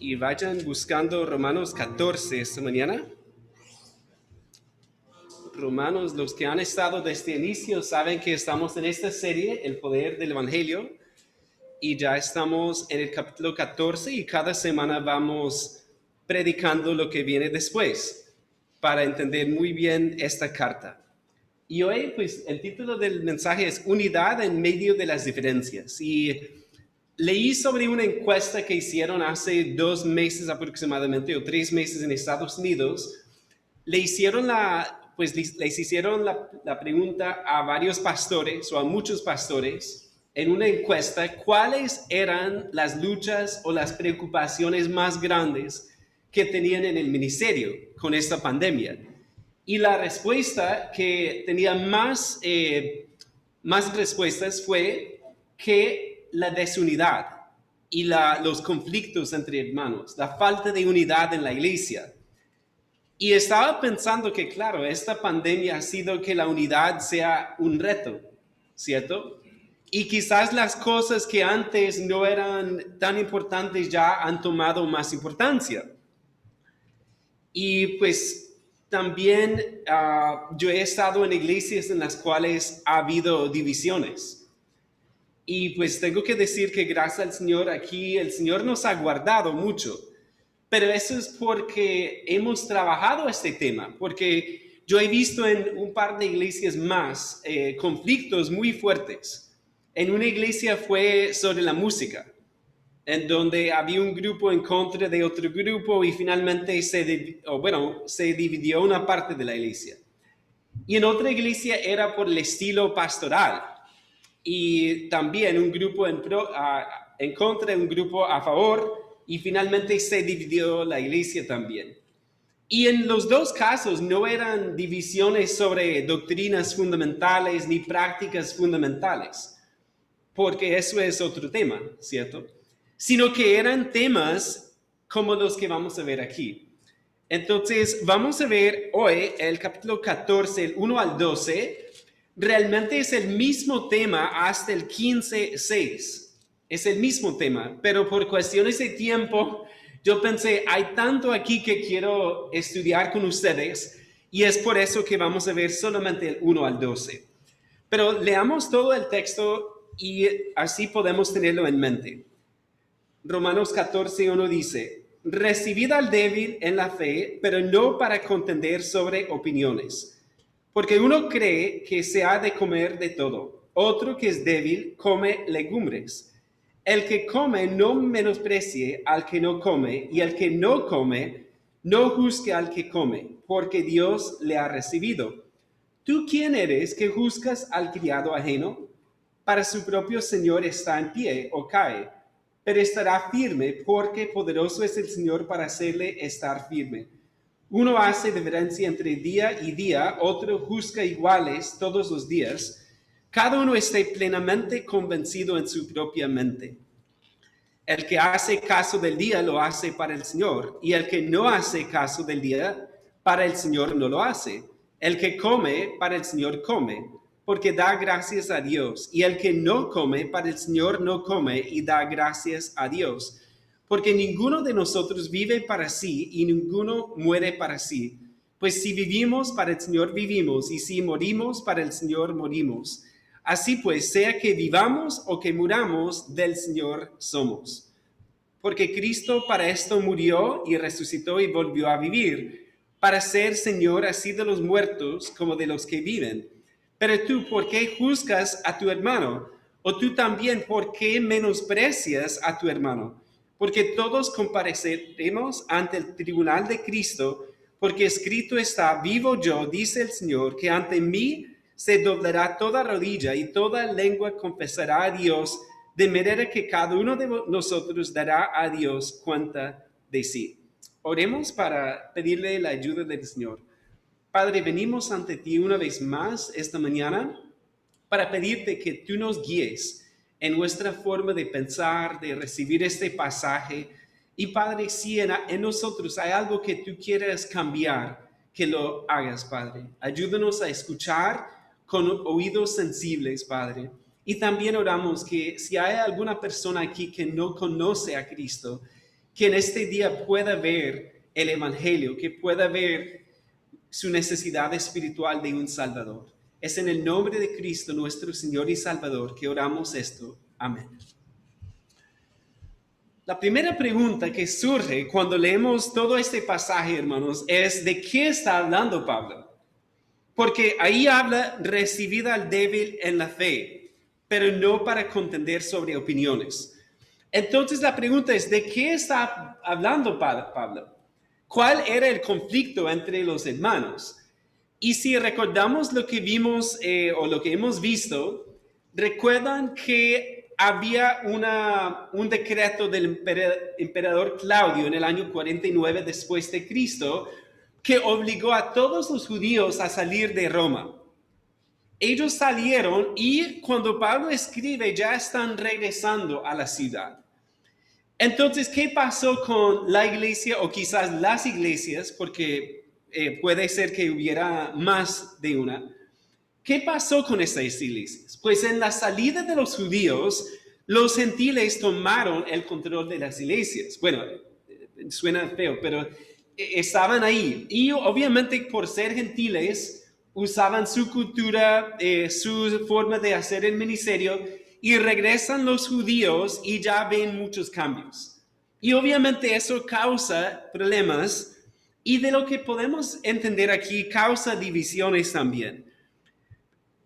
y vayan buscando Romanos 14 esta mañana. Romanos, los que han estado desde el inicio saben que estamos en esta serie, El Poder del Evangelio, y ya estamos en el capítulo 14 y cada semana vamos predicando lo que viene después para entender muy bien esta carta. Y hoy, pues, el título del mensaje es Unidad en medio de las diferencias. Y leí sobre una encuesta que hicieron hace 2 meses aproximadamente, o 3 meses en Estados Unidos. Les hicieron la pregunta a varios pastores o a muchos pastores en una encuesta, ¿cuáles eran las luchas o las preocupaciones más grandes que tenían en el ministerio con esta pandemia? Y la respuesta que tenía más respuestas fue que la desunidad y los conflictos entre hermanos, la falta de unidad en la iglesia. Y estaba pensando que, claro, esta pandemia ha sido que la unidad sea un reto, ¿cierto? Y quizás las cosas que antes no eran tan importantes ya han tomado más importancia. Y pues también yo he estado en iglesias en las cuales ha habido divisiones. Y pues tengo que decir que gracias al Señor aquí, el Señor nos ha guardado mucho. Pero eso es porque hemos trabajado este tema, porque yo he visto en un par de iglesias más conflictos muy fuertes. En una iglesia fue sobre la música, en donde había un grupo en contra de otro grupo y finalmente se dividió una parte de la iglesia. Y en otra iglesia era por el estilo pastoral y también un grupo en contra, un grupo a favor, y finalmente se dividió la iglesia también. Y en los dos casos no eran divisiones sobre doctrinas fundamentales ni prácticas fundamentales, porque eso es otro tema, ¿cierto? Sino que eran temas como los que vamos a ver aquí. Entonces, vamos a ver hoy el capítulo 14, el 1 al 12. Realmente es el mismo tema hasta el 15:6. Es el mismo tema, pero por cuestiones de tiempo, yo pensé, hay tanto aquí que quiero estudiar con ustedes, y es por eso que vamos a ver solamente el 1 al 12. Pero leamos todo el texto y así podemos tenerlo en mente. Romanos 14:1 dice, recibid al débil en la fe, pero no para contender sobre opiniones. Porque uno cree que se ha de comer de todo, otro que es débil come legumbres. El que come no menosprecie al que no come, y el que no come no juzgue al que come, porque Dios le ha recibido. ¿Tú quién eres que juzgas al criado ajeno? Para su propio Señor está en pie o cae, pero estará firme, porque poderoso es el Señor para hacerle estar firme. Uno hace diferencia entre día y día, otro juzga iguales todos los días. Cada uno esté plenamente convencido en su propia mente. El que hace caso del día lo hace para el Señor, y el que no hace caso del día, para el Señor no lo hace. El que come, para el Señor come, porque da gracias a Dios. Y el que no come, para el Señor no come y da gracias a Dios. Porque ninguno de nosotros vive para sí y ninguno muere para sí. Pues si vivimos, para el Señor vivimos, y si morimos, para el Señor morimos. Así pues, sea que vivamos o que muramos, del Señor somos. Porque Cristo para esto murió y resucitó y volvió a vivir, para ser Señor así de los muertos como de los que viven. Pero tú, ¿por qué juzgas a tu hermano? O tú también, ¿por qué menosprecias a tu hermano? Porque todos compareceremos ante el tribunal de Cristo, porque escrito está, vivo yo, dice el Señor, que ante mí se doblará toda rodilla y toda lengua confesará a Dios, de manera que cada uno de nosotros dará a Dios cuenta de sí. Oremos para pedirle la ayuda del Señor. Padre, venimos ante ti una vez más esta mañana para pedirte que tú nos guíes en nuestra forma de pensar, de recibir este pasaje. Y Padre, si en nosotros hay algo que tú quieras cambiar, que lo hagas, Padre. Ayúdanos a escuchar con oídos sensibles, Padre. Y también oramos que si hay alguna persona aquí que no conoce a Cristo, que en este día pueda ver el Evangelio, que pueda ver su necesidad espiritual de un Salvador. Es en el nombre de Cristo, nuestro Señor y Salvador, que oramos esto. Amén. La primera pregunta que surge cuando leemos todo este pasaje, hermanos, es ¿de qué está hablando Pablo? Porque ahí habla recibida al débil en la fe, pero no para contender sobre opiniones. Entonces la pregunta es, ¿de qué está hablando Pablo? ¿Cuál era el conflicto entre los hermanos? Y si recordamos lo que vimos o lo que hemos visto, recuerdan que había un decreto del emperador Claudio en el año 49 después de Cristo que obligó a todos los judíos a salir de Roma. Ellos salieron y cuando Pablo escribe ya están regresando a la ciudad. Entonces, ¿qué pasó con la iglesia o quizás las iglesias? Porque puede ser que hubiera más de una. ¿Qué pasó con estas iglesias? Pues en la salida de los judíos, los gentiles tomaron el control de las iglesias. Bueno, suena feo, pero estaban ahí. Y obviamente por ser gentiles, usaban su cultura, su forma de hacer el ministerio, y regresan los judíos y ya ven muchos cambios. Y obviamente eso causa problemas y de lo que podemos entender aquí causa divisiones también.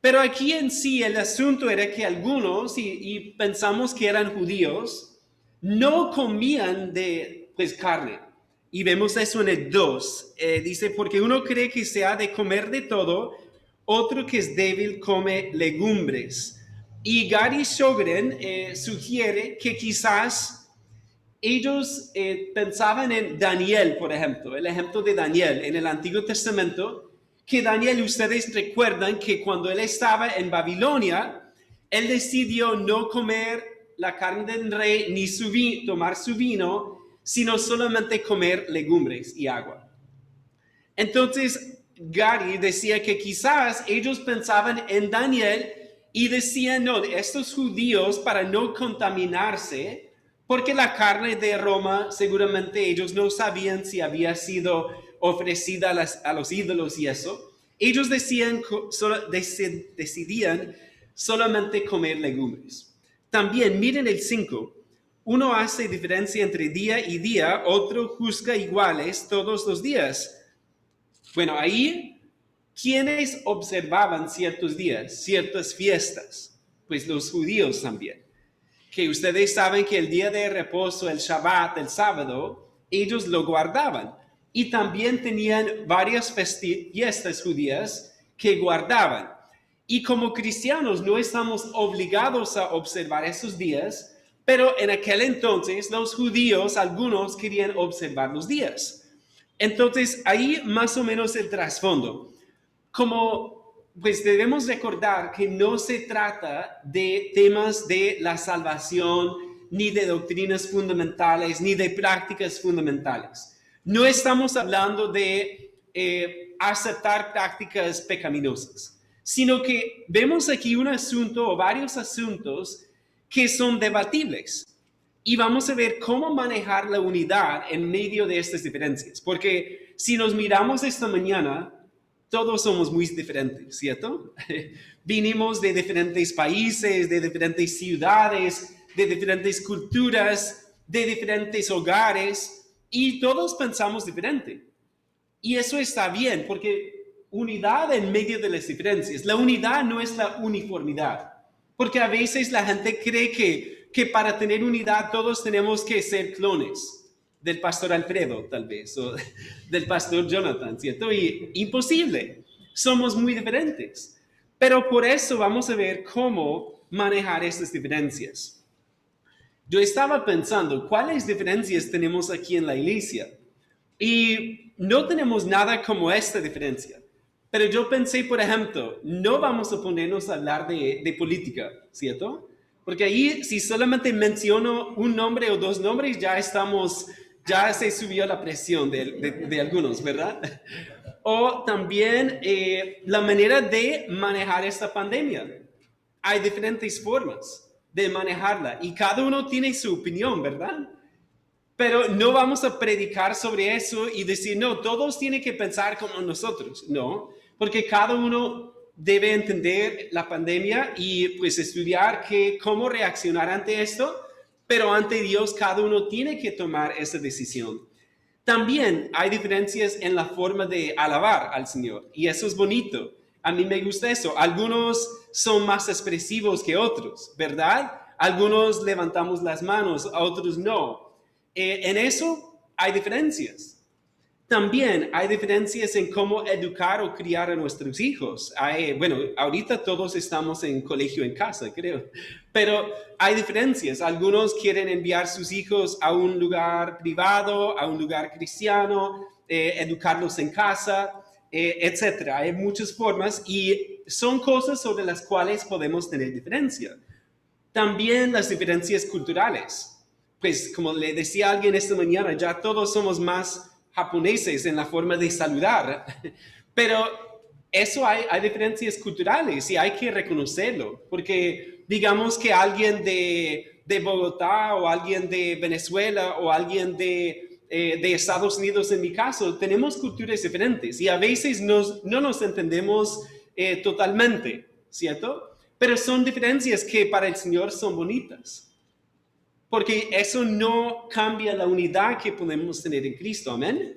Pero aquí en sí el asunto era que algunos, y pensamos que eran judíos, no comían de carne. Y vemos eso en el 2. Dice, porque uno cree que se ha de comer de todo, otro que es débil come legumbres. Y Gary Sjogren sugiere que quizás ellos pensaban en Daniel, por ejemplo, el ejemplo de Daniel en el Antiguo Testamento, que Daniel, ustedes recuerdan que cuando él estaba en Babilonia, él decidió no comer la carne del rey ni tomar su vino, sino solamente comer legumbres y agua. Entonces, Gary decía que quizás ellos pensaban en Daniel y decían, no, estos judíos para no contaminarse, porque la carne de Roma seguramente ellos no sabían si había sido ofrecida a los ídolos y eso, ellos decidían solamente comer legumbres. También miren el 5, uno hace diferencia entre día y día, otro juzga iguales todos los días. Bueno, ahí, ¿quiénes observaban ciertos días, ciertas fiestas? Pues los judíos también. Que ustedes saben que el día de reposo, el Shabbat, el sábado, ellos lo guardaban. Y también tenían varias fiestas judías que guardaban. Y como cristianos no estamos obligados a observar esos días, pero en aquel entonces los judíos, algunos querían observar los días. Entonces, ahí más o menos el trasfondo. Como pues debemos recordar que no se trata de temas de la salvación, ni de doctrinas fundamentales, ni de prácticas fundamentales. No estamos hablando de aceptar prácticas pecaminosas, sino que vemos aquí un asunto o varios asuntos que son debatibles. Y vamos a ver cómo manejar la unidad en medio de estas diferencias. Porque si nos miramos esta mañana, todos somos muy diferentes, ¿cierto? Vinimos de diferentes países, de diferentes ciudades, de diferentes culturas, de diferentes hogares, y todos pensamos diferente. Y eso está bien, porque unidad en medio de las diferencias. La unidad no es la uniformidad, porque a veces la gente cree que para tener unidad todos tenemos que ser clones del pastor Alfredo, tal vez, o del pastor Jonathan, ¿cierto? Y imposible, somos muy diferentes. Pero por eso vamos a ver cómo manejar estas diferencias. Yo estaba pensando, ¿cuáles diferencias tenemos aquí en la iglesia? Y no tenemos nada como esta diferencia. Pero yo pensé, por ejemplo, no vamos a ponernos a hablar de política, ¿cierto? Porque ahí, si solamente menciono un nombre o dos nombres, ya se subió la presión de algunos, ¿verdad? O también la manera de manejar esta pandemia. Hay diferentes formas de manejarla y cada uno tiene su opinión, ¿verdad? Pero no vamos a predicar sobre eso y decir, no, todos tienen que pensar como nosotros. No, porque cada uno debe entender la pandemia y pues estudiar cómo reaccionar ante esto, pero ante Dios cada uno tiene que tomar esa decisión. También hay diferencias en la forma de alabar al Señor y eso es bonito. A mí me gusta eso. Algunos son más expresivos que otros, ¿verdad? Algunos levantamos las manos, a otros no. En eso hay diferencias. También hay diferencias en cómo educar o criar a nuestros hijos. Bueno, ahorita todos estamos en colegio en casa, creo, pero hay diferencias. Algunos quieren enviar sus hijos a un lugar privado, a un lugar cristiano, educarlos en casa, etcétera. Hay muchas formas y son cosas sobre las cuales podemos tener diferencia. También las diferencias culturales. Pues como le decía a alguien esta mañana, ya todos somos más japoneses en la forma de saludar, pero eso hay diferencias culturales y hay que reconocerlo, porque digamos que alguien de Bogotá o alguien de Venezuela o alguien de Estados Unidos, en mi caso, tenemos culturas diferentes y a veces no nos entendemos totalmente, ¿cierto? Pero son diferencias que para el Señor son bonitas. Porque eso no cambia la unidad que podemos tener en Cristo. ¿Amén?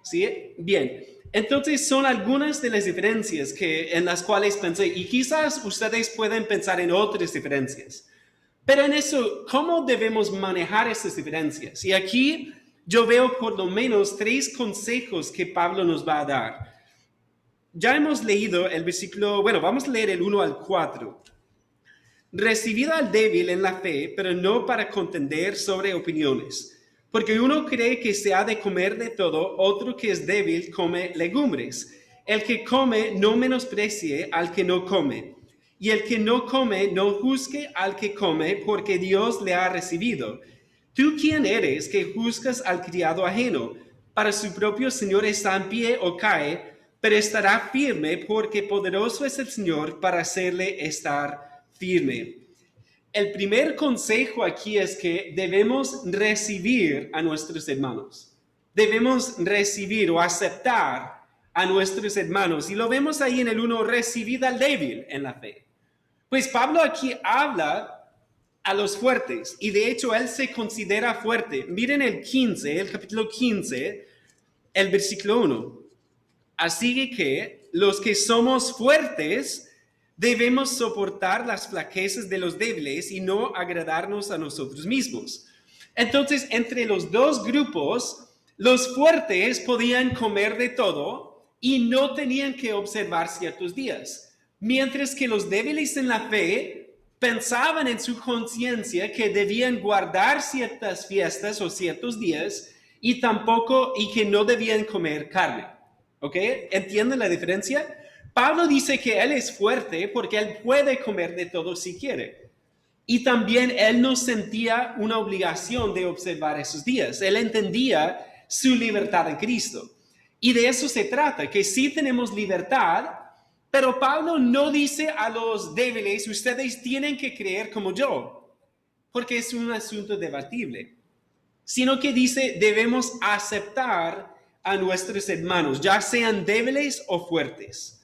¿Sí? Bien. Entonces son algunas de las diferencias en las cuales pensé. Y quizás ustedes pueden pensar en otras diferencias. Pero en eso, ¿cómo debemos manejar esas diferencias? Y aquí yo veo por lo menos 3 consejos que Pablo nos va a dar. Ya hemos leído el versículo, bueno, vamos a leer el 1 al 4. Recibid al débil en la fe, pero no para contender sobre opiniones. Porque uno cree que se ha de comer de todo, otro que es débil come legumbres. El que come no menosprecie al que no come. Y el que no come no juzgue al que come, porque Dios le ha recibido. ¿Tú quién eres que juzgas al criado ajeno? Para su propio Señor está en pie o cae, pero estará firme, porque poderoso es el Señor para hacerle estar firme. El primer consejo aquí es que debemos recibir a nuestros hermanos. Debemos recibir o aceptar a nuestros hermanos. Y lo vemos ahí en el 1, recibid al débil en la fe. Pues Pablo aquí habla a los fuertes y de hecho él se considera fuerte. Miren el capítulo 15, el versículo 1. Así que los que somos fuertes debemos soportar las flaquezas de los débiles y no agradarnos a nosotros mismos. Entonces, entre los dos grupos, los fuertes podían comer de todo y no tenían que observar ciertos días, mientras que los débiles en la fe pensaban en su conciencia que debían guardar ciertas fiestas o ciertos días y que no debían comer carne. ¿Ok? ¿Entienden la diferencia? Pablo dice que él es fuerte porque él puede comer de todo si quiere. Y también él no sentía una obligación de observar esos días. Él entendía su libertad en Cristo. Y de eso se trata, que sí tenemos libertad, pero Pablo no dice a los débiles, ustedes tienen que creer como yo, porque es un asunto debatible, sino que dice, debemos aceptar a nuestros hermanos, ya sean débiles o fuertes.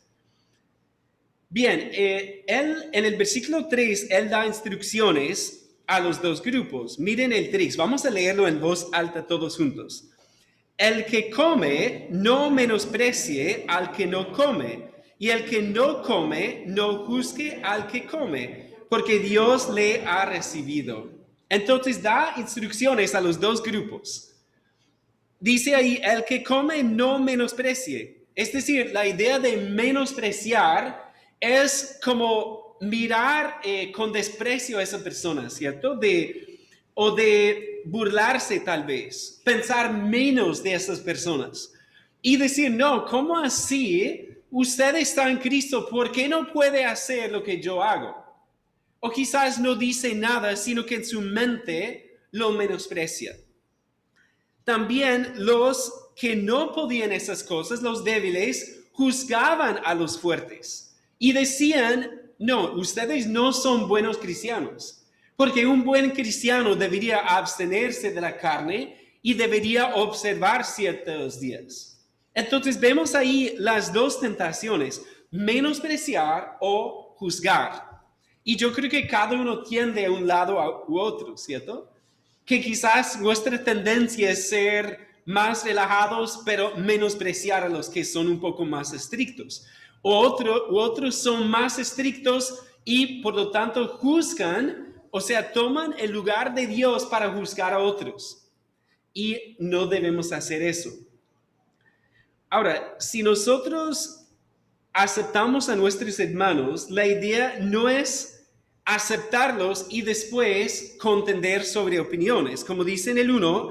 Bien, él en el versículo 3, él da instrucciones a los dos grupos. Miren el 3, vamos a leerlo en voz alta todos juntos. El que come no menosprecie al que no come, y el que no come no juzgue al que come, porque Dios le ha recibido. Entonces da instrucciones a los dos grupos. Dice ahí, el que come no menosprecie. Es decir, la idea de menospreciar es como mirar con desprecio a esa persona, ¿cierto? O de burlarse tal vez, pensar menos de esas personas. Y decir, no, ¿cómo así? Usted está en Cristo, ¿por qué no puede hacer lo que yo hago? O quizás no dice nada, sino que en su mente lo menosprecia. También los que no podían esas cosas, los débiles, juzgaban a los fuertes y decían, no, ustedes no son buenos cristianos, porque un buen cristiano debería abstenerse de la carne y debería observar ciertos días. Entonces vemos ahí las dos tentaciones, menospreciar o juzgar. Y yo creo que cada uno tiende a un lado u otro, ¿cierto? Que quizás nuestra tendencia es ser más relajados, pero menospreciar a los que son un poco más estrictos. Otros son más estrictos y por lo tanto juzgan, o sea, toman el lugar de Dios para juzgar a otros. Y no debemos hacer eso. Ahora, si nosotros aceptamos a nuestros hermanos, la idea no es aceptarlos y después contender sobre opiniones. Como dice en el 1,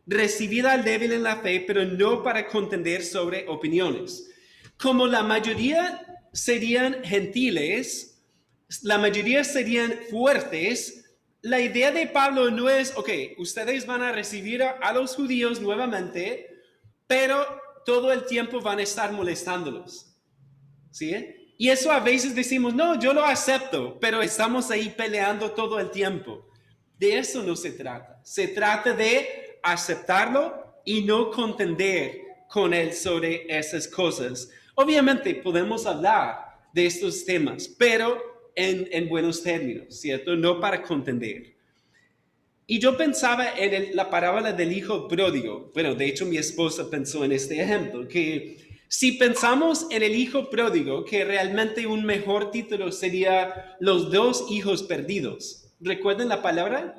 recibid al débil en la fe, pero no para contender sobre opiniones. Como la mayoría serían gentiles, la mayoría serían fuertes, la idea de Pablo no es, ok, ustedes van a recibir a los judíos nuevamente, pero todo el tiempo van a estar molestándolos. ¿Sí? Y eso a veces decimos, no, yo lo acepto, pero estamos ahí peleando todo el tiempo. De eso no se trata. Se trata de aceptarlo y no contender con él sobre esas cosas. Obviamente podemos hablar de estos temas, pero en buenos términos, ¿cierto? No para contender. Y yo pensaba en la parábola del hijo pródigo. Bueno, de hecho mi esposa pensó en este ejemplo, que si pensamos en el hijo pródigo, que realmente un mejor título sería los dos hijos perdidos. ¿Recuerdan la palabra?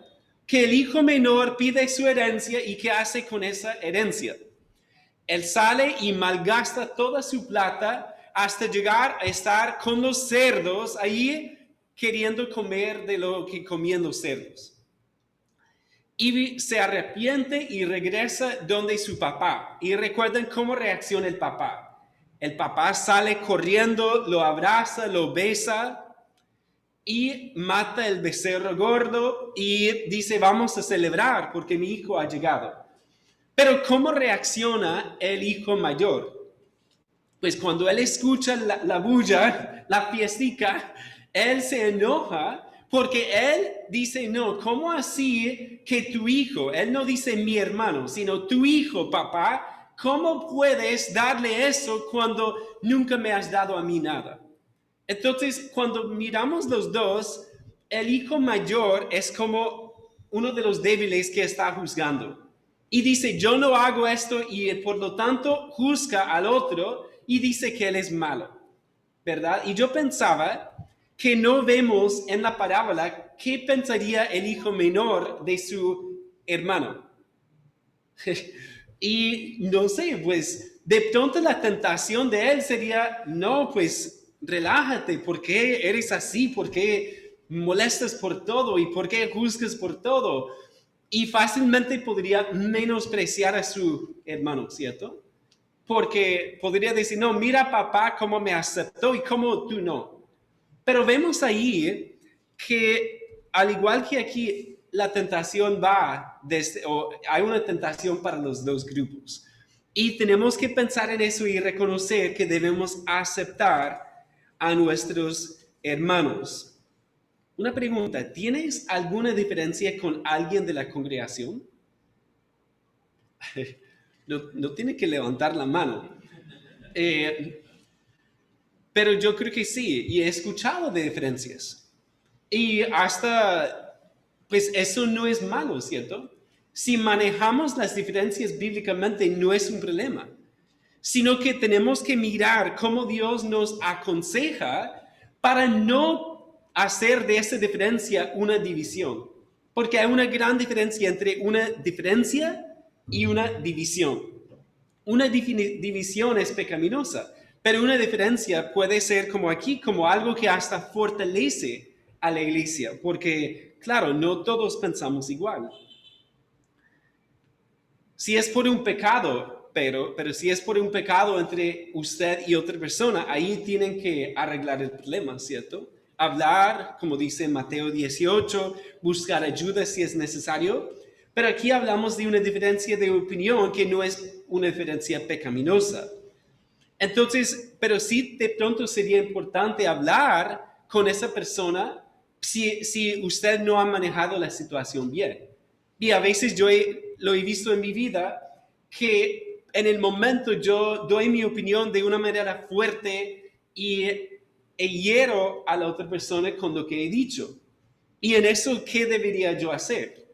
Que el hijo menor pide su herencia y ¿qué hace con esa herencia? Él sale y malgasta toda su plata hasta llegar a estar con los cerdos ahí queriendo comer de lo que comían los cerdos. Y se arrepiente y regresa donde su papá. Y recuerden cómo reacciona el papá. El papá sale corriendo, lo abraza, lo besa y mata el becerro gordo y dice, vamos a celebrar porque mi hijo ha llegado. Pero ¿cómo reacciona el hijo mayor? Pues cuando él escucha la bulla, la fiestica, él se enoja porque él dice, no, ¿cómo así que tu hijo, él no dice mi hermano, sino tu hijo, papá, ¿cómo puedes darle eso cuando nunca me has dado a mí nada? Entonces, cuando miramos los dos, el hijo mayor es como uno de los débiles que está juzgando. Y dice, yo no hago esto y por lo tanto juzga al otro y dice que él es malo, ¿verdad? Y yo pensaba que no vemos en la parábola qué pensaría el hijo menor de su hermano. Y no sé, pues de pronto la tentación de él sería, no, pues relájate, ¿por qué eres así? ¿Por qué molestas por todo? ¿Y por qué juzgas por todo? Y fácilmente podría menospreciar a su hermano, ¿cierto? Porque podría decir, no, mira papá cómo me aceptó y cómo tú no. Pero vemos ahí que al igual que aquí, la tentación va desde, o hay una tentación para los dos grupos. Y tenemos que pensar en eso y reconocer que debemos aceptar a nuestros hermanos. Una pregunta, ¿tienes alguna diferencia con alguien de la congregación? No tiene que levantar la mano. Pero yo creo que sí, y he escuchado de diferencias. Y hasta, pues eso no es malo, ¿cierto? Si manejamos las diferencias bíblicamente no es un problema, sino que tenemos que mirar cómo Dios nos aconseja para no hacer de esa diferencia una división. Porque hay una gran diferencia entre una diferencia y una división. Una división es pecaminosa, pero una diferencia puede ser como aquí, como algo que hasta fortalece a la iglesia, porque claro, no todos pensamos igual. Si es por un pecado, pero si es por un pecado entre usted y otra persona, ahí tienen que arreglar el problema, ¿cierto? Hablar, como dice Mateo 18, buscar ayuda si es necesario, pero aquí hablamos de una diferencia de opinión que no es una diferencia pecaminosa. Entonces, pero sí de pronto sería importante hablar con esa persona si usted no ha manejado la situación bien. Y a veces yo he lo he visto en mi vida, que en el momento yo doy mi opinión de una manera fuerte y hiero a la otra persona con lo que he dicho. Y en eso, ¿qué debería yo hacer?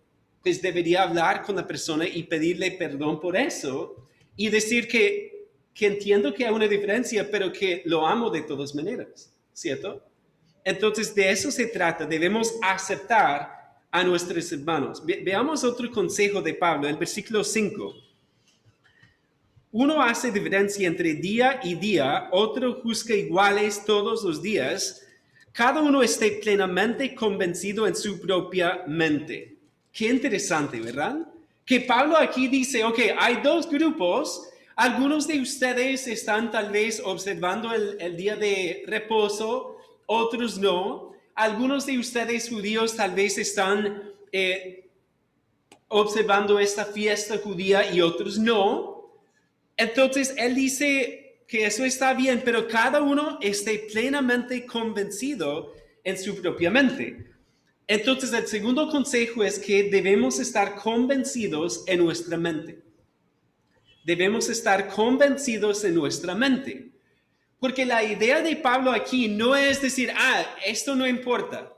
Pues debería hablar con la persona y pedirle perdón por eso y decir que entiendo que hay una diferencia, pero que lo amo de todas maneras, ¿cierto? Entonces, de eso se trata. Debemos aceptar a nuestros hermanos. Veamos otro consejo de Pablo, el versículo 5. Uno hace diferencia entre día y día, otro juzga iguales todos los días. Cada uno esté plenamente convencido en su propia mente. Qué interesante, ¿verdad? Que Pablo aquí dice, ok, hay dos grupos. Algunos de ustedes están tal vez observando el día de reposo, otros no. Algunos de ustedes judíos tal vez están observando esta fiesta judía y otros no. Entonces, él dice que eso está bien, pero cada uno esté plenamente convencido en su propia mente. Entonces, el segundo consejo es que debemos estar convencidos en nuestra mente. Debemos estar convencidos en nuestra mente. Porque la idea de Pablo aquí no es decir, esto no importa.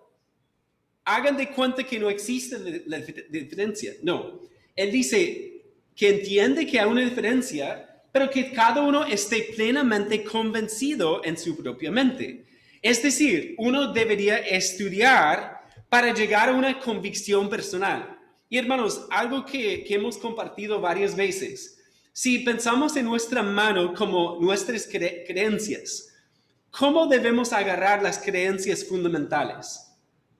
Hagan de cuenta que no existe la diferencia. No, él dice que entiende que hay una diferencia, pero que cada uno esté plenamente convencido en su propia mente. Es decir, uno debería estudiar para llegar a una convicción personal. Y hermanos, algo que hemos compartido varias veces, si pensamos en nuestra mano como nuestras creencias, ¿cómo debemos agarrar las creencias fundamentales?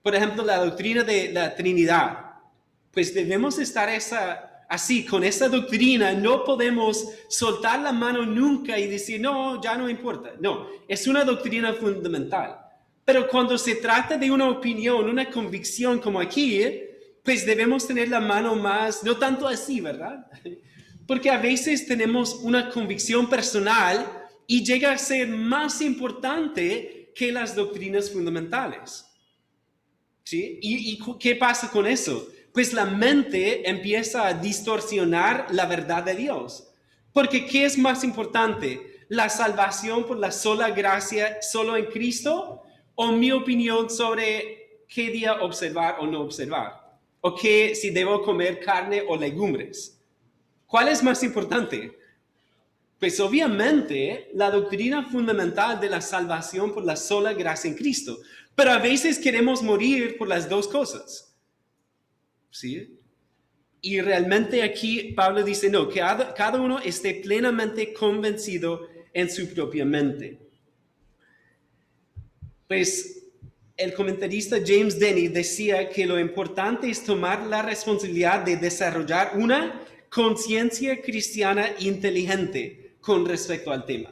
Por ejemplo, la doctrina de la Trinidad. Pues debemos estar así, con esa doctrina. No podemos soltar la mano nunca y decir, no, ya no importa. No, es una doctrina fundamental. Pero cuando se trata de una opinión, una convicción como aquí, pues debemos tener la mano más, no tanto así, ¿verdad? Porque a veces tenemos una convicción personal y llega a ser más importante que las doctrinas fundamentales. ¿Sí? ¿Y qué pasa con eso? Pues la mente empieza a distorsionar la verdad de Dios. Porque ¿qué es más importante? ¿La salvación por la sola gracia solo en Cristo? ¿O mi opinión sobre qué día observar o no observar? ¿O qué si debo comer carne o legumbres? ¿Cuál es más importante? Pues obviamente la doctrina fundamental de la salvación por la sola gracia en Cristo. Pero a veces queremos morir por las dos cosas. ¿Sí? Y realmente aquí Pablo dice, no, que cada uno esté plenamente convencido en su propia mente. Pues el comentarista James Denney decía que lo importante es tomar la responsabilidad de desarrollar una conciencia cristiana inteligente con respecto al tema.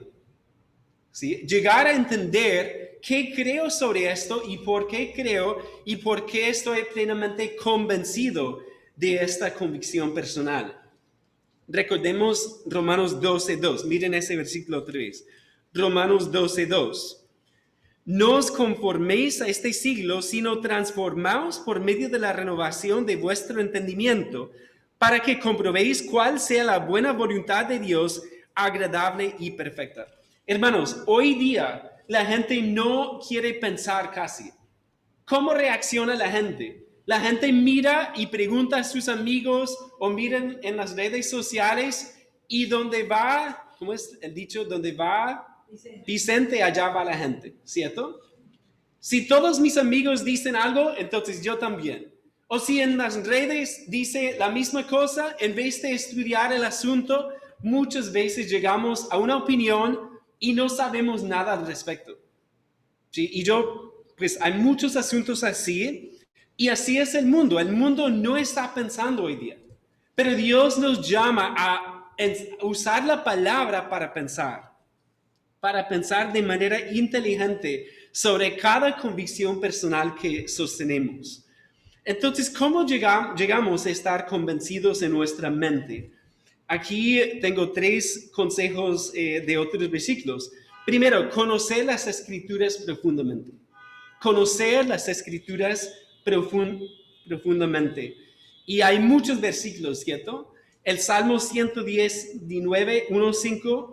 ¿Sí? Llegar a entender qué creo sobre esto y por qué creo y por qué estoy plenamente convencido de esta convicción personal. Recordemos Romanos 12:2. Miren ese versículo otra vez. Romanos 12:2. No os conforméis a este siglo, sino transformaos por medio de la renovación de vuestro entendimiento, para que comprobéis cuál sea la buena voluntad de Dios, agradable y perfecta. Hermanos, hoy día la gente no quiere pensar casi. ¿Cómo reacciona la gente? La gente mira y pregunta a sus amigos o miran en las redes sociales y donde va, ¿cómo es el dicho? Donde va Vicente, allá va la gente, ¿cierto? Si todos mis amigos dicen algo, entonces yo también. O si en las redes dice la misma cosa, en vez de estudiar el asunto, muchas veces llegamos a una opinión y no sabemos nada al respecto. ¿Sí? Y pues hay muchos asuntos así, y así es el mundo. El mundo no está pensando hoy día. Pero Dios nos llama a usar la palabra para pensar de manera inteligente sobre cada convicción personal que sostenemos. Entonces, ¿cómo llegamos a estar convencidos en nuestra mente? Aquí tengo 3 consejos de otros versículos. Primero, conocer las Escrituras profundamente. Conocer las Escrituras profundamente. Y hay muchos versículos, ¿cierto? El Salmo 119,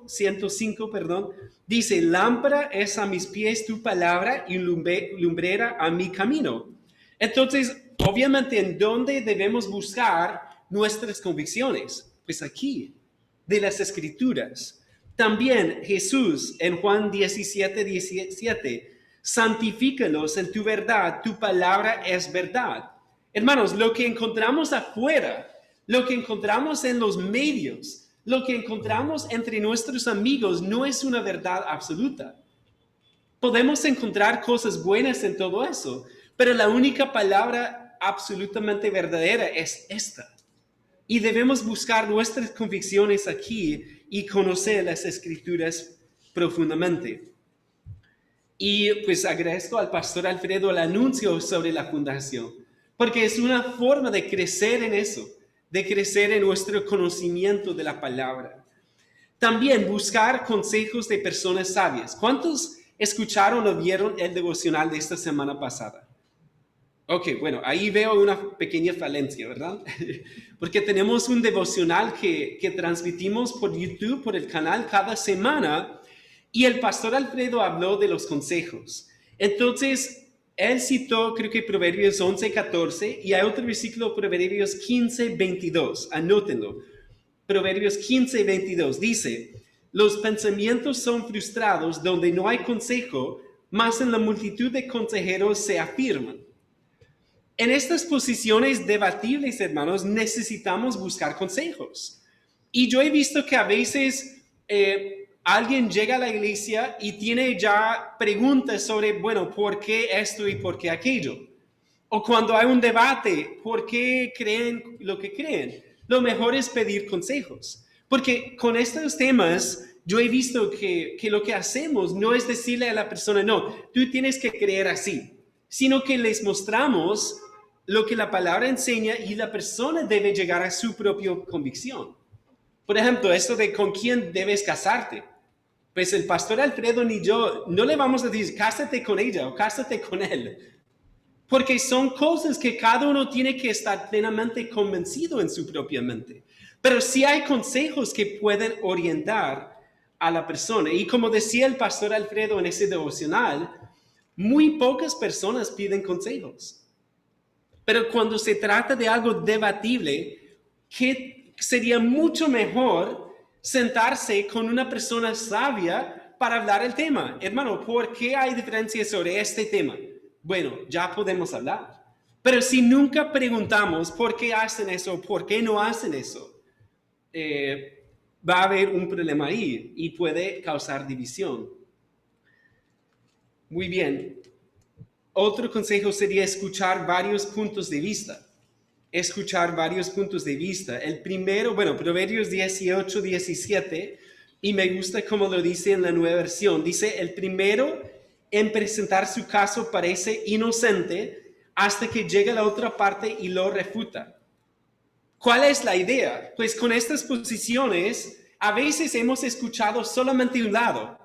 105, perdón, dice, lámpara es a mis pies tu palabra y lumbrera a mi camino. Entonces, obviamente, ¿en dónde debemos buscar nuestras convicciones? Pues aquí, de las Escrituras. También Jesús en Juan 17, santifícalos en tu verdad, tu palabra es verdad. Hermanos, lo que encontramos afuera, lo que encontramos en los medios, lo que encontramos entre nuestros amigos no es una verdad absoluta. Podemos encontrar cosas buenas en todo eso, pero la única palabra absolutamente verdadera es esta. Y debemos buscar nuestras convicciones aquí y conocer las Escrituras profundamente. Y pues agradezco al pastor Alfredo el anuncio sobre la fundación, porque es una forma de crecer en eso, de crecer en nuestro conocimiento de la palabra. También buscar consejos de personas sabias. ¿Cuántos escucharon o vieron el devocional de esta semana pasada? Ok, bueno, ahí veo una pequeña falencia, ¿verdad? Porque tenemos un devocional que transmitimos por YouTube, por el canal, cada semana, y el pastor Alfredo habló de los consejos. Entonces, él citó, creo que Proverbios 11:14, y hay otro versículo, Proverbios 15:22, anótenlo. Proverbios 15:22 dice, los pensamientos son frustrados donde no hay consejo, mas en la multitud de consejeros se afirman. En estas posiciones debatibles, hermanos, necesitamos buscar consejos. Y yo he visto que a veces alguien llega a la iglesia y tiene ya preguntas sobre, bueno, ¿por qué esto y por qué aquello? O cuando hay un debate, ¿por qué creen lo que creen? Lo mejor es pedir consejos. Porque con estos temas, yo he visto que lo que hacemos no es decirle a la persona, no, tú tienes que creer así, sino que les mostramos lo que la palabra enseña y la persona debe llegar a su propia convicción. Por ejemplo, esto de con quién debes casarte. Pues el pastor Alfredo ni yo no le vamos a decir, cásate con ella o cásate con él. Porque son cosas que cada uno tiene que estar plenamente convencido en su propia mente. Pero sí hay consejos que pueden orientar a la persona. Y como decía el pastor Alfredo en ese devocional, muy pocas personas piden consejos. Pero cuando se trata de algo debatible, que sería mucho mejor sentarse con una persona sabia para hablar el tema. Hermano, ¿por qué hay diferencias sobre este tema? Bueno, ya podemos hablar. Pero si nunca preguntamos por qué hacen eso, por qué no hacen eso, va a haber un problema ahí y puede causar división. Muy bien. Otro consejo sería escuchar varios puntos de vista. Escuchar varios puntos de vista. El primero, bueno, Proverbios 18:17, y me gusta como lo dice en la nueva versión. Dice, el primero en presentar su caso parece inocente hasta que llega a la otra parte y lo refuta. ¿Cuál es la idea? Pues con estas posiciones, a veces hemos escuchado solamente un lado.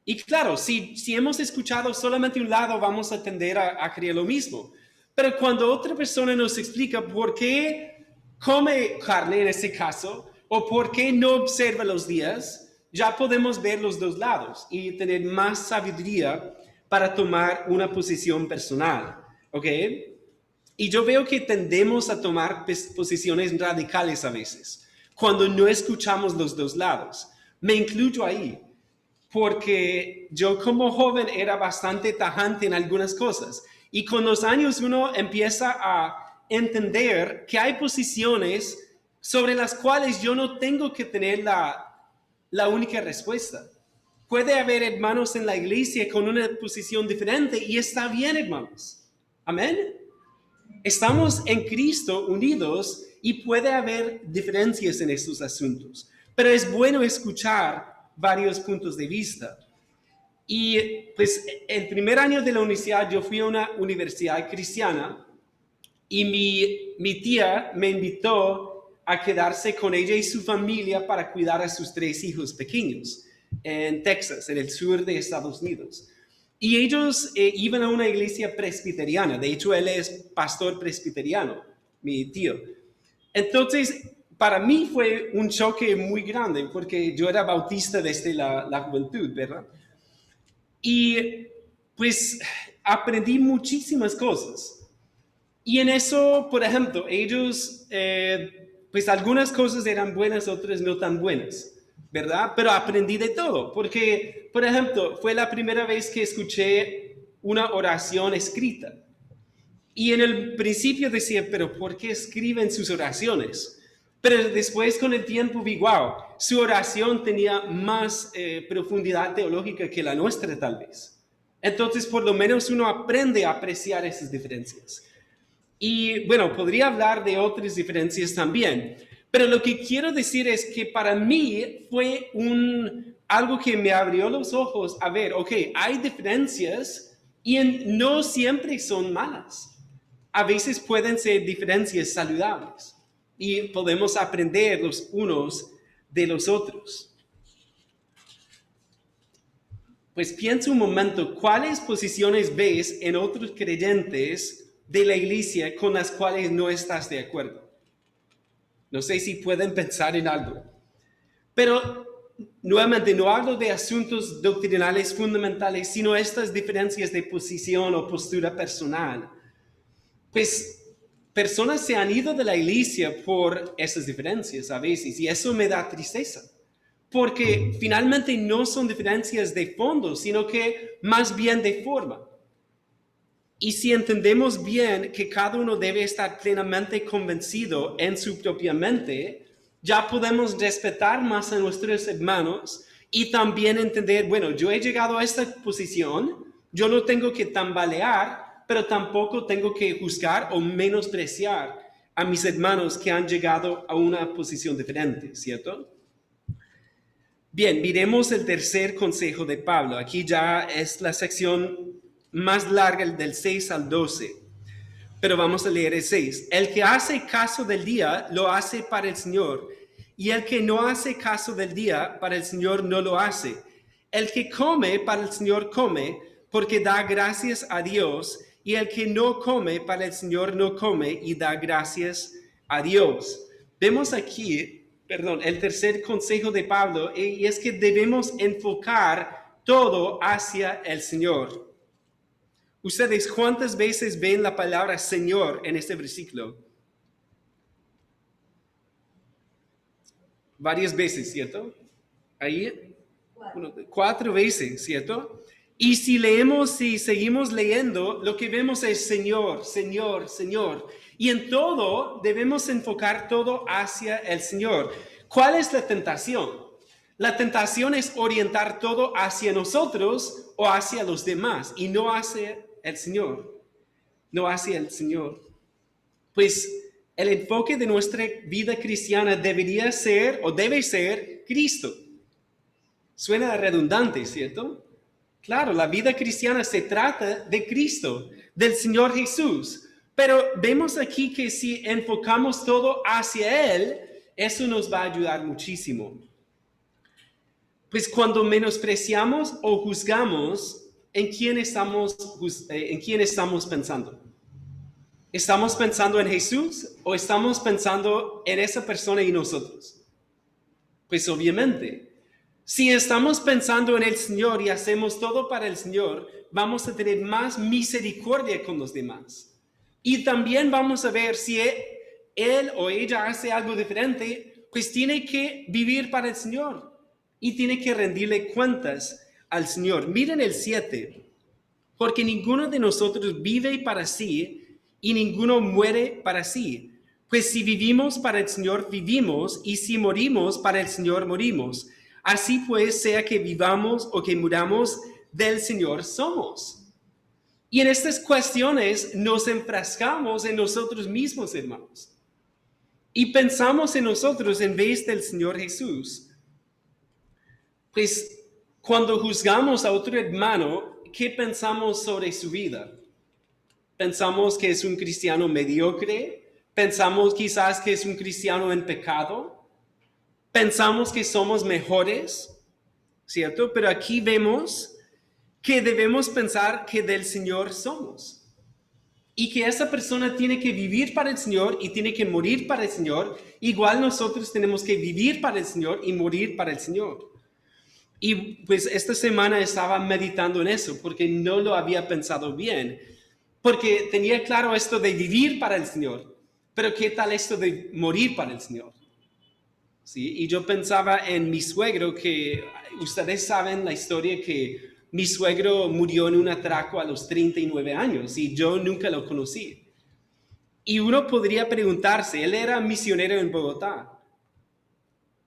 Y claro, si hemos escuchado solamente un lado, vamos a tender a creer lo mismo. Pero cuando otra persona nos explica por qué come carne en ese caso, o por qué no observa los días, ya podemos ver los dos lados y tener más sabiduría para tomar una posición personal. ¿Ok? Y yo veo que tendemos a tomar posiciones radicales a veces, cuando no escuchamos los dos lados. Me incluyo ahí, porque yo como joven era bastante tajante en algunas cosas. Y con los años uno empieza a entender que hay posiciones sobre las cuales yo no tengo que tener la única respuesta. Puede haber hermanos en la iglesia con una posición diferente y está bien, hermanos. Amén. Estamos en Cristo unidos y puede haber diferencias en estos asuntos, pero es bueno escuchar varios puntos de vista. Y pues el primer año de la universidad yo fui a una universidad cristiana y mi tía me invitó a quedarse con ella y su familia para cuidar a sus 3 hijos pequeños en Texas, en el sur de Estados Unidos. Y ellos iban a una iglesia presbiteriana. De hecho, él es pastor presbiteriano, mi tío. Entonces, para mí fue un choque muy grande porque yo era bautista desde la juventud, ¿verdad? Y pues aprendí muchísimas cosas. Y en eso, por ejemplo, ellos, pues algunas cosas eran buenas, otras no tan buenas, ¿verdad? Pero aprendí de todo, porque, por ejemplo, fue la primera vez que escuché una oración escrita. Y en el principio decía, pero ¿por qué escriben sus oraciones? Pero después con el tiempo vi, wow, su oración tenía más profundidad teológica que la nuestra tal vez. Entonces, por lo menos uno aprende a apreciar esas diferencias. Y bueno, podría hablar de otras diferencias también, pero lo que quiero decir es que para mí fue algo que me abrió los ojos a ver, ok, hay diferencias y no siempre son malas. A veces pueden ser diferencias saludables y podemos aprender los unos de los otros. Pues piensa un momento, ¿cuáles posiciones ves en otros creyentes de la iglesia con las cuales no estás de acuerdo? No sé si pueden pensar en algo. Pero nuevamente no hablo de asuntos doctrinales fundamentales, sino estas diferencias de posición o postura personal. Pues personas se han ido de la iglesia por esas diferencias a veces y eso me da tristeza. Porque finalmente no son diferencias de fondo, sino que más bien de forma. Y si entendemos bien que cada uno debe estar plenamente convencido en su propia mente, ya podemos respetar más a nuestros hermanos y también entender, bueno, yo he llegado a esta posición, yo no tengo que tambalear, pero tampoco tengo que juzgar o menospreciar a mis hermanos que han llegado a una posición diferente, ¿cierto? Bien, miremos el tercer consejo de Pablo. Aquí ya es la sección más larga, del 6 al 12. Pero vamos a leer el 6. El que hace caso del día, lo hace para el Señor. Y el que no hace caso del día, para el Señor no lo hace. El que come, para el Señor come, porque da gracias a Dios. Y el que no come, para el Señor no come y da gracias a Dios. Vemos aquí el tercer consejo de Pablo, y es que debemos enfocar todo hacia el Señor. ¿Ustedes cuántas veces ven la palabra Señor en este versículo? Varias veces, ¿cierto? Ahí, 4 veces, ¿cierto? Y si leemos, si seguimos leyendo, lo que vemos es Señor, Señor, Señor. Y en todo debemos enfocar todo hacia el Señor. ¿Cuál es la tentación? La tentación es orientar todo hacia nosotros o hacia los demás y no hacia el Señor. No hacia el Señor. Pues el enfoque de nuestra vida cristiana debería ser o debe ser Cristo. Suena redundante, ¿cierto? Claro, la vida cristiana se trata de Cristo, del Señor Jesús. Pero vemos aquí que si enfocamos todo hacia Él, eso nos va a ayudar muchísimo. Pues cuando menospreciamos o juzgamos, ¿en quién estamos pensando? ¿Estamos pensando en Jesús o estamos pensando en esa persona y nosotros? Pues obviamente, si estamos pensando en el Señor y hacemos todo para el Señor, vamos a tener más misericordia con los demás. Y también vamos a ver si él o ella hace algo diferente, pues tiene que vivir para el Señor y tiene que rendirle cuentas al Señor. Miren el 7, porque ninguno de nosotros vive para sí y ninguno muere para sí. Pues si vivimos para el Señor, vivimos, y si morimos para el Señor, morimos. Así pues, sea que vivamos o que muramos, del Señor somos. Y en estas cuestiones nos enfrascamos en nosotros mismos, hermanos. Y pensamos en nosotros en vez del Señor Jesús. Pues cuando juzgamos a otro hermano, ¿qué pensamos sobre su vida? Pensamos que es un cristiano mediocre, pensamos quizás que es un cristiano en pecado, pensamos que somos mejores, ¿cierto? Pero aquí vemos que debemos pensar que del Señor somos. y que esa persona tiene que vivir para el Señor y tiene que morir para el Señor, igual nosotros tenemos que vivir para el Señor y morir para el Señor. Y pues esta semana estaba meditando en eso porque no lo había pensado bien, porque tenía claro esto de vivir para el Señor, pero ¿qué tal esto de morir para el Señor? ¿Sí? Y yo pensaba en mi suegro, que ustedes saben la historia que mi suegro murió en un atraco a los 39 años y yo nunca lo conocí. Y uno podría preguntarse, él era misionero en Bogotá,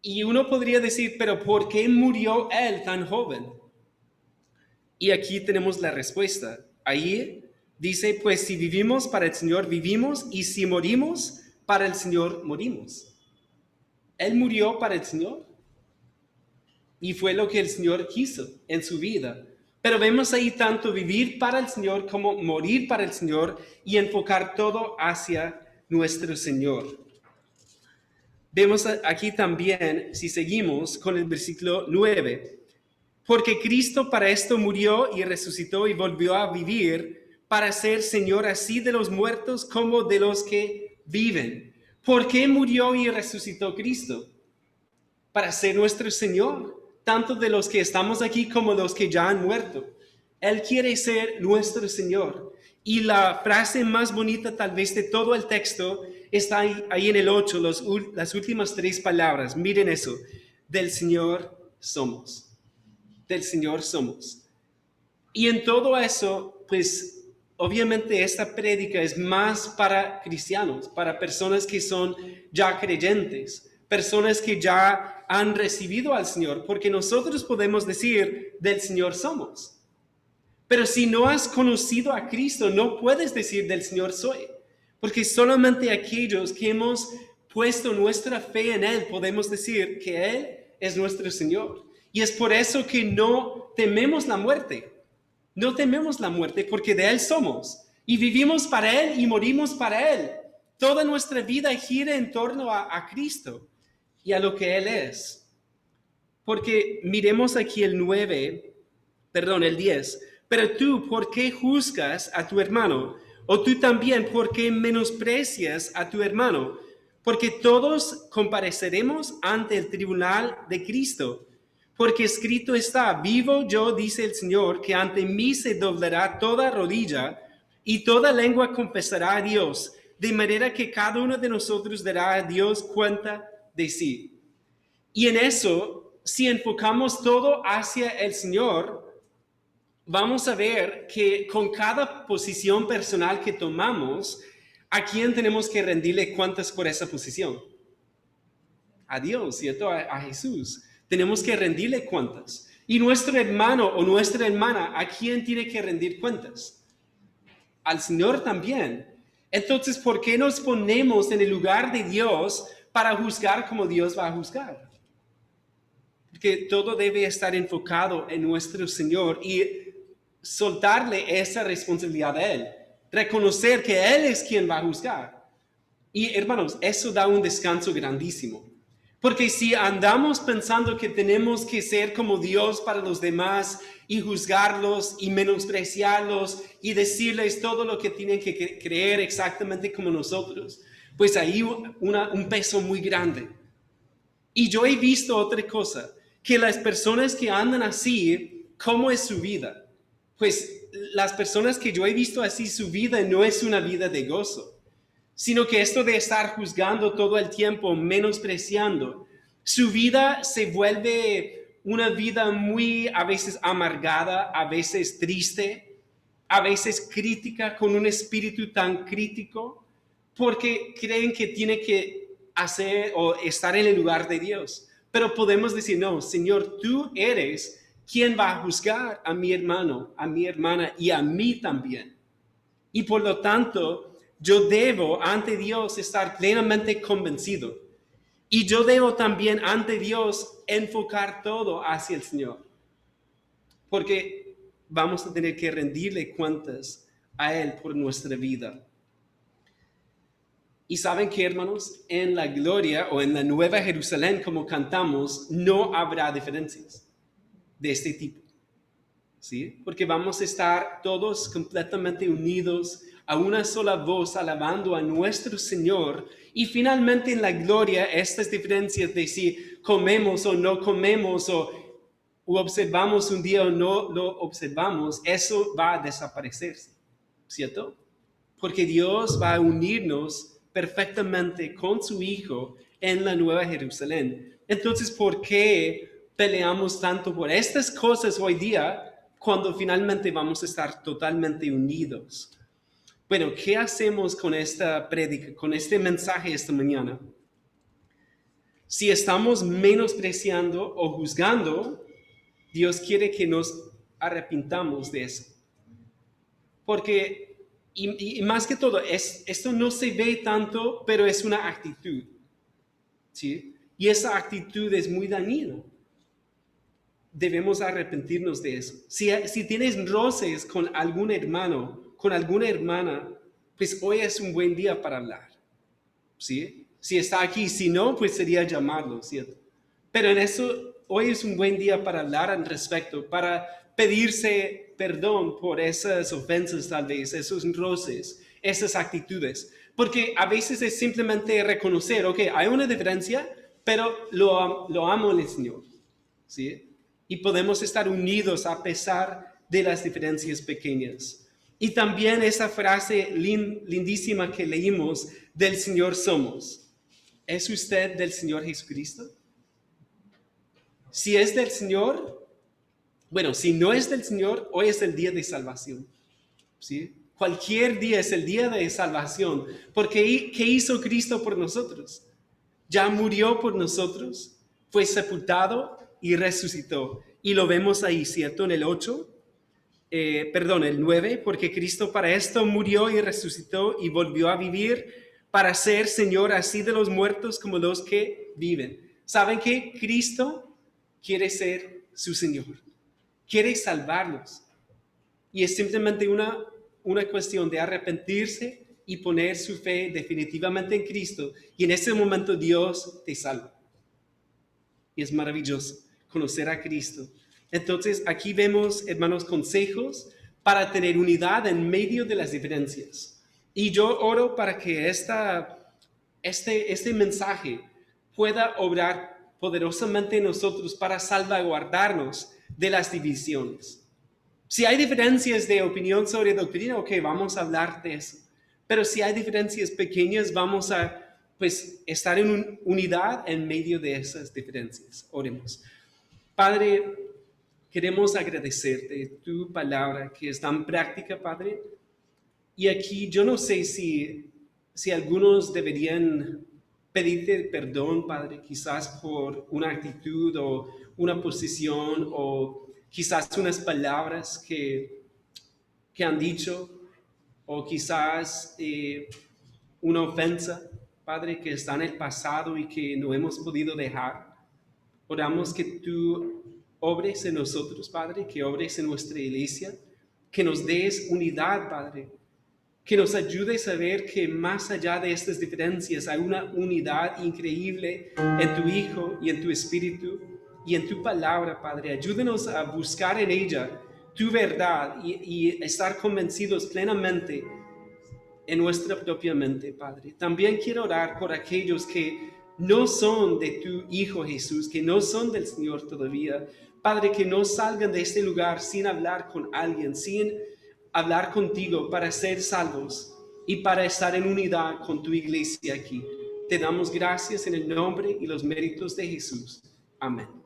y uno podría decir, pero ¿por qué murió él tan joven? Y aquí tenemos la respuesta. Ahí dice, pues si vivimos para el Señor, vivimos, y si morimos, para el Señor, morimos. Él murió para el Señor y fue lo que el Señor quiso en su vida. Pero vemos ahí tanto vivir para el Señor como morir para el Señor y enfocar todo hacia nuestro Señor. Vemos aquí también, si seguimos con el versículo 9, porque Cristo para esto murió y resucitó y volvió a vivir para ser Señor así de los muertos como de los que viven. ¿Por qué murió y resucitó Cristo? Para ser nuestro Señor, tanto de los que estamos aquí como los que ya han muerto. Él quiere ser nuestro Señor. Y la frase más bonita tal vez de todo el texto está ahí en el 8, las últimas 3 palabras. Miren eso, del Señor somos. Del Señor somos. Y en todo eso, pues obviamente esta prédica es más para cristianos, para personas que son ya creyentes, personas que ya han recibido al Señor, porque nosotros podemos decir, del Señor somos. Pero si no has conocido a Cristo, no puedes decir del Señor soy, porque solamente aquellos que hemos puesto nuestra fe en Él podemos decir que Él es nuestro Señor. Y es por eso que no tememos la muerte. No tememos la muerte porque de Él somos y vivimos para Él y morimos para Él. Toda nuestra vida gira en torno a Cristo y a lo que Él es. Porque miremos aquí el 10. Pero tú, ¿por qué juzgas a tu hermano? O tú también, ¿por qué menosprecias a tu hermano? Porque todos compareceremos ante el tribunal de Cristo. Porque escrito está, vivo yo, dice el Señor, que ante mí se doblará toda rodilla y toda lengua confesará a Dios, de manera que cada uno de nosotros dará a Dios cuenta de sí. Y en eso, si enfocamos todo hacia el Señor, vamos a ver que con cada posición personal que tomamos, ¿a quién tenemos que rendirle cuentas por esa posición? A Dios, ¿cierto? A Jesús. Tenemos que rendirle cuentas. Y nuestro hermano o nuestra hermana, ¿a quién tiene que rendir cuentas? Al Señor también. Entonces, ¿por qué nos ponemos en el lugar de Dios para juzgar como Dios va a juzgar? Porque todo debe estar enfocado en nuestro Señor y soltarle esa responsabilidad a Él. Reconocer que Él es quien va a juzgar. Y hermanos, eso da un descanso grandísimo. Porque si andamos pensando que tenemos que ser como Dios para los demás y juzgarlos y menospreciarlos y decirles todo lo que tienen que creer exactamente como nosotros, pues hay un peso muy grande. Y yo he visto otra cosa, que las personas que andan así, ¿cómo es su vida? Pues las personas que yo he visto así, su vida no es una vida de gozo, sino que esto de estar juzgando todo el tiempo, menospreciando, su vida se vuelve una vida muy a veces amargada, a veces triste, a veces crítica, con un espíritu tan crítico, porque creen que tiene que hacer o estar en el lugar de Dios. Pero podemos decir, no, Señor, tú eres quien va a juzgar a mi hermano, a mi hermana y a mí también. Y por lo tanto, yo debo ante Dios estar plenamente convencido. Y yo debo también ante Dios enfocar todo hacia el Señor. Porque vamos a tener que rendirle cuentas a Él por nuestra vida. Y saben que, hermanos, en la gloria o en la nueva Jerusalén, como cantamos, no habrá diferencias de este tipo. ¿Sí? Porque vamos a estar todos completamente unidos a una sola voz, alabando a nuestro Señor. Y finalmente en la gloria, estas diferencias de si comemos o no comemos, o observamos un día o no lo observamos, eso va a desaparecer, ¿cierto? Porque Dios va a unirnos perfectamente con su Hijo en la Nueva Jerusalén. Entonces, ¿por qué peleamos tanto por estas cosas hoy día cuando finalmente vamos a estar totalmente unidos? Bueno, ¿qué hacemos con esta prédica, con este mensaje esta mañana? Si estamos menospreciando o juzgando, Dios quiere que nos arrepintamos de eso. Porque, y más que todo, esto no se ve tanto, pero es una actitud, ¿sí? Y esa actitud es muy dañina. Debemos arrepentirnos de eso. Si tienes roces con algún hermano, con alguna hermana, pues hoy es un buen día para hablar, ¿sí? Si está aquí, si no, pues sería llamarlo, ¿cierto? Pero en eso, hoy es un buen día para hablar al respecto, para pedirse perdón por esas ofensas tal vez, esos roces, esas actitudes. Porque a veces es simplemente reconocer, ok, hay una diferencia, pero lo amo en el Señor, ¿sí? Y podemos estar unidos a pesar de las diferencias pequeñas. Y también esa frase lindísima que leímos, del Señor somos. ¿Es usted del Señor Jesucristo? Si es del Señor, bueno, si no es del Señor, hoy es el día de salvación, ¿sí? Cualquier día es el día de salvación, porque ¿qué hizo Cristo por nosotros? Ya murió por nosotros, fue sepultado y resucitó. Y lo vemos ahí, ¿cierto? En el 8, el 9, porque Cristo para esto murió y resucitó y volvió a vivir para ser Señor así de los muertos como los que viven. ¿Saben qué? Cristo quiere ser su Señor, quiere salvarnos. Y es simplemente una cuestión de arrepentirse y poner su fe definitivamente en Cristo. Y en ese momento Dios te salva. Y es maravilloso conocer a Cristo. Entonces aquí vemos, hermanos, consejos para tener unidad en medio de las diferencias. Y yo oro para que este mensaje pueda obrar poderosamente en nosotros para salvaguardarnos de las divisiones. Si hay diferencias de opinión sobre doctrina, ok, vamos a hablar de eso. Pero si hay diferencias pequeñas, vamos a estar en unidad en medio de esas diferencias. Oremos. Padre, queremos agradecerte tu palabra que es tan práctica, Padre. Y aquí yo no sé si algunos deberían pedirte perdón, Padre, quizás por una actitud o una posición o quizás unas palabras que han dicho o quizás una ofensa, Padre, que está en el pasado y que no hemos podido dejar. Oramos que tú obres en nosotros, Padre, que obres en nuestra iglesia, que nos des unidad, Padre, que nos ayudes a ver que más allá de estas diferencias hay una unidad increíble en tu Hijo y en tu Espíritu y en tu palabra, Padre. Ayúdenos a buscar en ella tu verdad y estar convencidos plenamente en nuestra propia mente, Padre. También quiero orar por aquellos que no son de tu Hijo Jesús, que no son del Señor todavía. Padre, que no salgan de este lugar sin hablar con alguien, sin hablar contigo para ser salvos y para estar en unidad con tu iglesia aquí. Te damos gracias en el nombre y los méritos de Jesús. Amén.